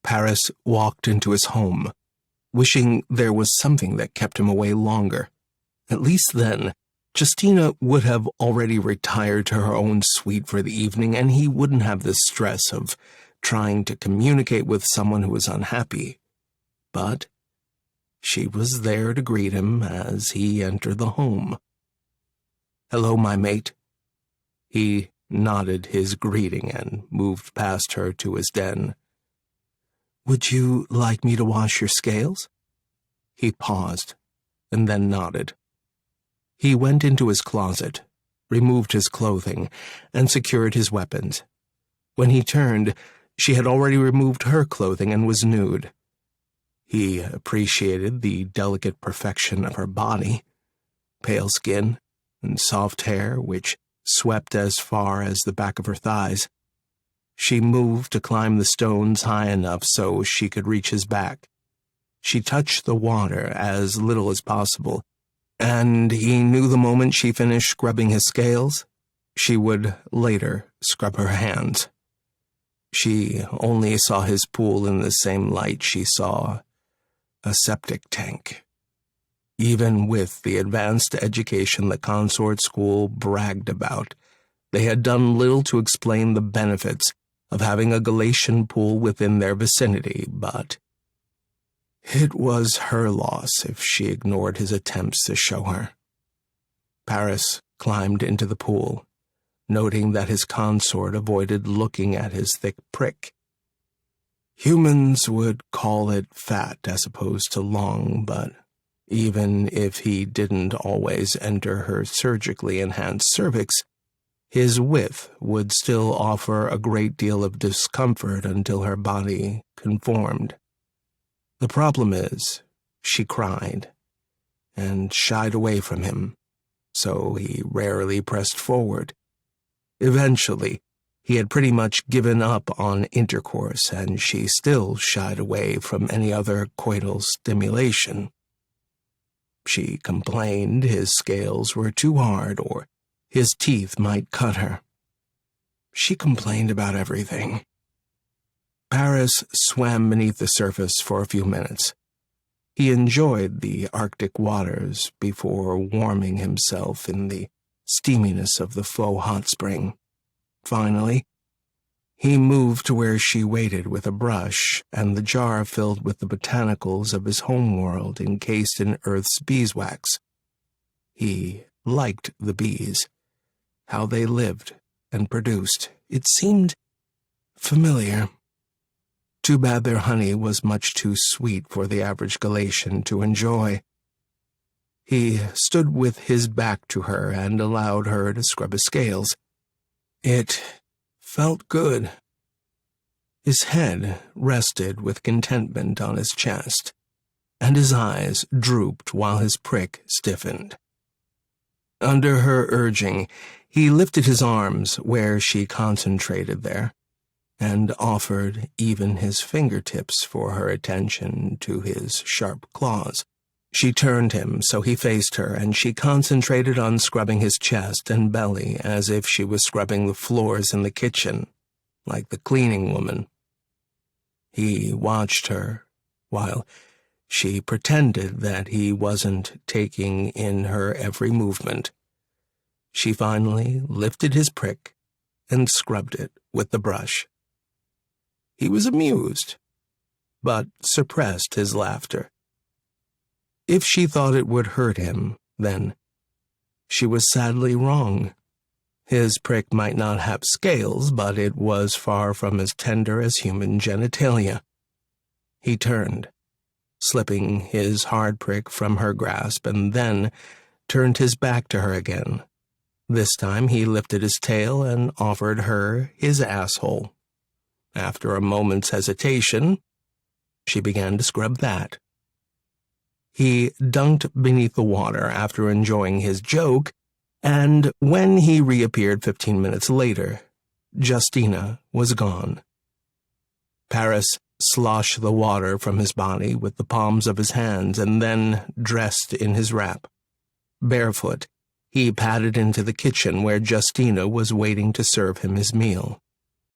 Paris walked into his home, wishing there was something that kept him away longer. At least then, Justina would have already retired to her own suite for the evening, and he wouldn't have the stress of trying to communicate with someone who was unhappy. But she was there to greet him as he entered the home. "Hello, my mate." He nodded his greeting and moved past her to his den. "Would you like me to wash your scales?" He paused, and then nodded. He went into his closet, removed his clothing, and secured his weapons. When he turned, she had already removed her clothing and was nude. He appreciated the delicate perfection of her body, pale skin and soft hair which swept as far as the back of her thighs. She moved to climb the stones high enough so she could reach his back. She touched the water as little as possible, and he knew the moment she finished scrubbing his scales, she would later scrub her hands. She only saw his pool in the same light she saw a septic tank. Even with the advanced education the consort school bragged about, they had done little to explain the benefits of having a Galatian pool within their vicinity, but it was her loss if she ignored his attempts to show her. Paris climbed into the pool, noting that his consort avoided looking at his thick prick. Humans would call it fat as opposed to long, but even if he didn't always enter her surgically enhanced cervix, his width would still offer a great deal of discomfort until her body conformed. The problem is, she cried and shied away from him, so he rarely pressed forward. Eventually, he had pretty much given up on intercourse, and she still shied away from any other coital stimulation. She complained his scales were too hard or his teeth might cut her. She complained about everything. Paris swam beneath the surface for a few minutes. He enjoyed the Arctic waters before warming himself in the steaminess of the faux hot spring. Finally, he moved to where she waited with a brush and the jar filled with the botanicals of his homeworld encased in Earth's beeswax. He liked the bees, how they lived and produced. It seemed familiar. Too bad their honey was much too sweet for the average Galatian to enjoy. He stood with his back to her and allowed her to scrub his scales. It felt good. His head rested with contentment on his chest, and his eyes drooped while his prick stiffened. Under her urging, he lifted his arms where she concentrated there, and offered even his fingertips for her attention to his sharp claws. She turned him so he faced her, and she concentrated on scrubbing his chest and belly as if she was scrubbing the floors in the kitchen, like the cleaning woman. He watched her while she pretended that he wasn't taking in her every movement. She finally lifted his prick and scrubbed it with the brush. He was amused, but suppressed his laughter. If she thought it would hurt him, then she was sadly wrong. His prick might not have scales, but it was far from as tender as human genitalia. He turned, slipping his hard prick from her grasp, and then turned his back to her again. This time he lifted his tail and offered her his asshole. After a moment's hesitation, she began to scrub that. He dunked beneath the water after enjoying his joke, and when he reappeared 15 minutes later, Justina was gone. Paris sloshed the water from his body with the palms of his hands and then dressed in his wrap. Barefoot, he padded into the kitchen where Justina was waiting to serve him his meal.